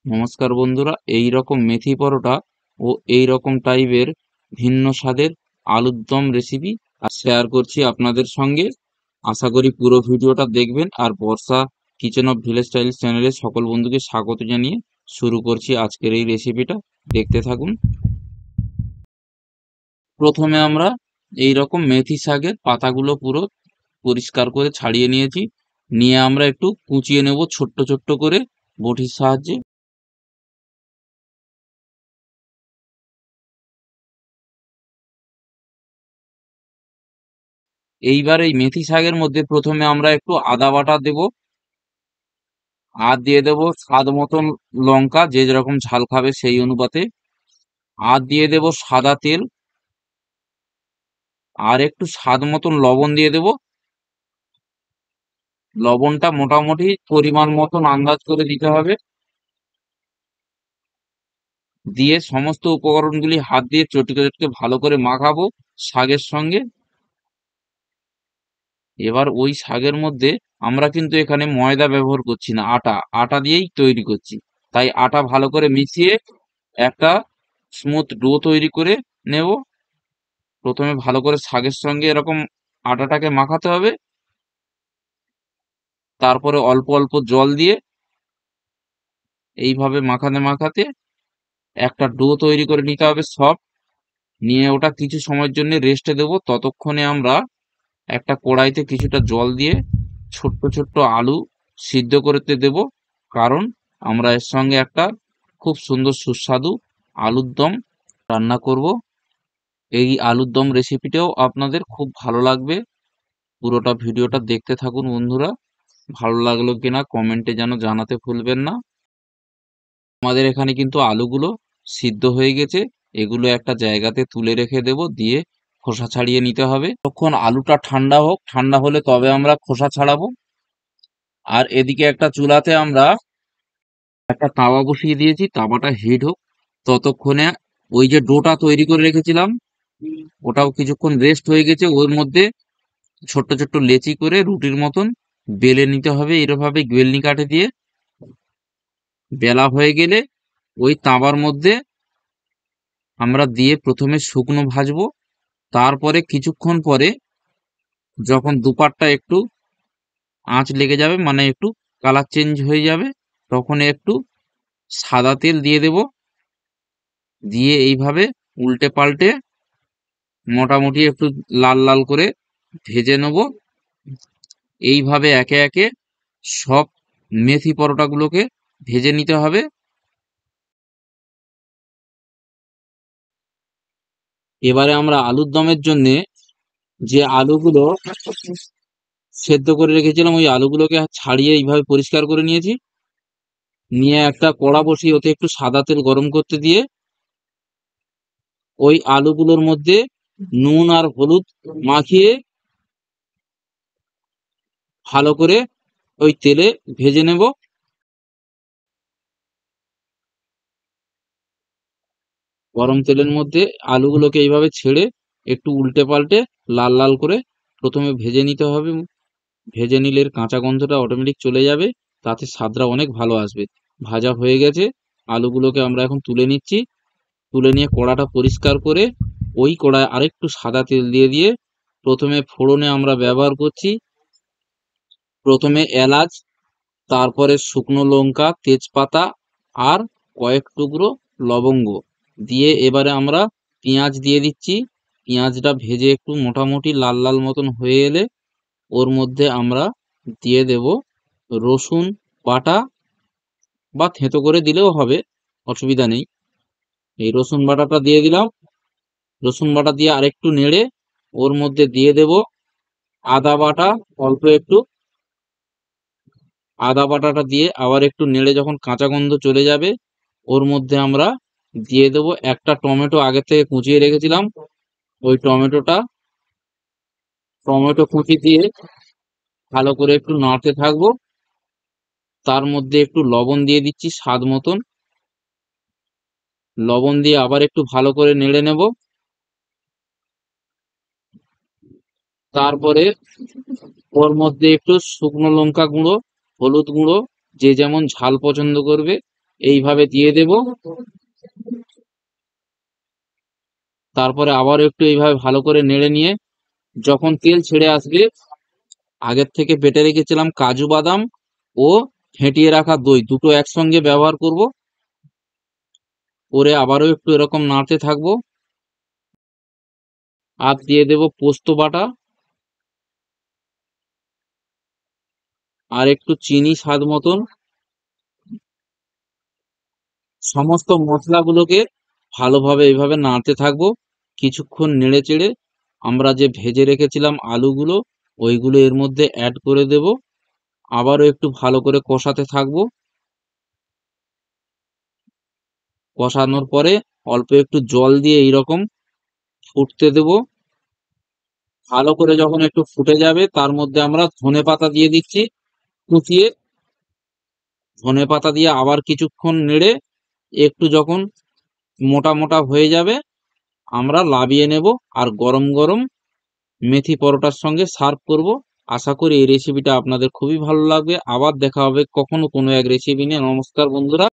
নমস্কার বন্ধুরা, এই রকম মেথি পরোটা ও এই রকম টাইপের ভিন্ন স্বাদের আলুর দম রেসিপি শেয়ার করছি আপনাদের সঙ্গে। আশা করি পুরো ভিডিওটা দেখবেন। আর বর্ষা কিচেন অফ ভিলেজ স্টাইল চ্যানেলে সকল বন্ধুকে স্বাগত জানিয়ে শুরু করছি আজকের এই রেসিপিটা। দেখতে থাকুন। প্রথমে আমরা এই রকম মেথি শাকের পাতাগুলো পুরো পরিষ্কার করে ছাড়িয়ে নিয়েছি। নিয়ে আমরা একটু কুচিয়ে নেব ছোট্ট ছোট্ট করে বটির সাহায্যে। এইবার এই মেথি শাকের মধ্যে প্রথমে আমরা একটু আদা বাটা দেব, আর দিয়ে দেব স্বাদ মতন লঙ্কা, যে যেরকম ঝাল খাবে সেই অনুপাতে। আর দিয়ে দেব সাদা তেল, আর একটু স্বাদ মতন লবণ দিয়ে দেব। লবণটা মোটামুটি পরিমাণ মতন আন্দাজ করে দিতে হবে। দিয়ে সমস্ত উপকরণগুলি হাত দিয়ে চটকে চটকে ভালো করে মাখাবো শাকের সঙ্গে। এবার ওই শাকের মধ্যে আমরা কিন্তু এখানে ময়দা ব্যবহার করছি না, আটা আটা দিয়েই তৈরি করছি। তাই আটা ভালো করে মিশিয়ে একটা স্মুথ ডো তৈরি করে নেব। প্রথমে ভালো করে শাকের সঙ্গে এরকম আটাটাকে মাখাতে হবে। তারপরে অল্প অল্প জল দিয়ে এইভাবে মাখাতে মাখাতে একটা ডো তৈরি করে নিতে হবে সফট। নিয়ে ওটা কিছু সময়ের জন্য রেস্টে দেব। ততক্ষণে আমরা একটা কড়াইতে কিছুটা জল দিয়ে ছোট্ট ছোট্ট আলু সিদ্ধ করতে দেব। কারণ আমরা এর সঙ্গে একটা খুব সুন্দর সুস্বাদু আলুর দম রান্না করব। এই আলুর দম রেসিপিটাও আপনাদের খুব ভালো লাগবে। পুরোটা ভিডিওটা দেখতে থাকুন বন্ধুরা। ভালো লাগলো কিনা কমেন্টে যেন জানাতে ভুলবেন না। আমাদের এখানে কিন্তু আলুগুলো সিদ্ধ হয়ে গেছে। এগুলো একটা জায়গাতে তুলে রেখে দেব, দিয়ে খোসা ছাড়িয়ে নিতে হবে। তখন আলুটা ঠান্ডা হোক, ঠান্ডা হলে তবে আমরা খোসা ছাড়াবো। আর এদিকে একটা চুলাতে আমরা একটা তাওয়া বসিয়ে দিয়েছি, তাওয়াটা হিট হোক। ততক্ষণে ওই যে ডোটা তৈরি করে রেখেছিলাম ওটাও কিছুক্ষণ রেস্ট হয়ে গেছে। ওর মধ্যে ছোট্ট ছোট্ট লেচি করে রুটির মতন বেলে নিতে হবে। এরভাবে বেলনি কাঠে দিয়ে বেলা হয়ে গেলে ওই তাওয়ার মধ্যে আমরা দিয়ে প্রথমে শুকনো ভাজবো। তারপরে কিছুক্ষণ পরে যখন দুপাটটা একটু আঁচ লেগে যাবে, মানে একটু কালার চেঞ্জ হয়ে যাবে, তখন একটু সাদা তেল দিয়ে দেব। দিয়ে এইভাবে উল্টে পাল্টে মোটামুটি একটু লাল লাল করে ভেজে নেব। এইভাবে একে একে সব মেথি পরোটাগুলোকে ভেজে নিতে হবে। এবারে আমরা আলুর দমের জন্য যে আলুগুলো সেদ্ধ করে রেখেছিলাম ওই আলুগুলোকে ছাড়িয়ে এইভাবে পরিষ্কার করে নিয়েছি। নিয়ে একটা কড়া বসিয়ে ওতে একটু সাদা তেল গরম করতে দিয়ে ওই আলুগুলোর মধ্যে নুন আর হলুদ মাখিয়ে ভালো করে ওই তেলে ভেজে নেব। গরম তেলের মধ্যে আলুগুলোকে এইভাবে ছেড়ে একটু উল্টে পাল্টে লাল লাল করে প্রথমে ভেজে নিতে হবে। ভেজে নিলে এর কাঁচা গন্ধটা অটোমেটিক চলে যাবে, তাতে স্বাদটা অনেক ভালো আসবে। ভাজা হয়ে গেছে, আলুগুলোকে আমরা এখন তুলে নিচ্ছি। তুলে নিয়ে কড়াটা পরিষ্কার করে ওই কড়ায় আরেকটু সাদা তেল দিয়ে দিয়ে প্রথমে ফোড়নে আমরা ব্যবহার করছি প্রথমে এলাচ, তারপরে শুকনো লঙ্কা, তেজপাতা আর কয়েক টুকরো লবঙ্গ দিয়ে এবারে আমরা পেঁয়াজ দিয়ে দিচ্ছি। পেঁয়াজটা ভেজে একটু মোটামুটি লাল লাল মতন হয়ে এলে ওর মধ্যে আমরা দিয়ে দেব রসুন বাটা, বা থেঁতো করে দিলেও হবে, অসুবিধা নেই। এই রসুন বাটাটা দিয়ে দিলাম। রসুন বাটা দিয়ে আরেকটু নেড়ে ওর মধ্যে দিয়ে দেব আদা বাটা অল্প একটু। আদা বাটাটা দিয়ে আবার একটু নেড়ে যখন কাঁচা গন্ধ চলে যাবে ওর মধ্যে আমরা দিয়ে দেব একটা টমেটো আগে থেকে কুচিয়ে রেখেছিলাম। ওই টমেটো কুচি দিয়ে ভালো করে একটু নাড়তে থাকবো। তার মধ্যে একটু লবণ দিয়ে দিচ্ছি স্বাদ মতন। লবণ দিয়ে আবার একটু ভালো করে নেড়ে নেব। তারপরে ওর মধ্যে একটু শুকনো লঙ্কা গুঁড়ো, হলুদ গুঁড়ো, যে যেমন ঝাল পছন্দ করবে এইভাবে দিয়ে দেব। তারপরে আবার একটু এইভাবে ভালো করে নেড়ে নিয়ে যখন তেল ছেড়ে আসবে, আগের থেকে বেটে রেখেছিলাম কাজু বাদাম ও ফেটিয়ে রাখা দই দুটো একসঙ্গে ব্যবহার করব, করে আবারও একটু এরকম নাড়তে থাকবো। আর দিয়ে দেব পোস্ত বাটা আর একটু চিনি স্বাদ মতন। সমস্ত মশলাগুলোকে ভালোভাবে এইভাবে নাড়তে থাকবো। কিছুক্ষণ নেড়ে চেড়ে আমরা যে ভেজে রেখেছিলাম আলুগুলো, ওইগুলো এর মধ্যে অ্যাড করে দেব। আবারও একটু ভালো করে কষাতে থাকবো। কষানোর পরে অল্প একটু জল দিয়ে এইরকম ফুটতে দেব। ভালো করে যখন একটু ফুটে যাবে, তার মধ্যে আমরা ধনেপাতা দিয়ে দিচ্ছি কুচিয়ে। ধনেপাতা দিয়ে আবার কিছুক্ষণ নেড়ে একটু যখন মোটা মোটা হয়ে যাবে, আমরা নামিয়ে নেব আর গরম গরম মেথি পরোটার সঙ্গে সার্ভ করব। আশা করি এই রেসিপিটা আপনাদের খুবই ভালো লাগবে। আবার দেখা হবে কখনো কোনো এক রেসিপি নিয়ে। নমস্কার বন্ধুরা।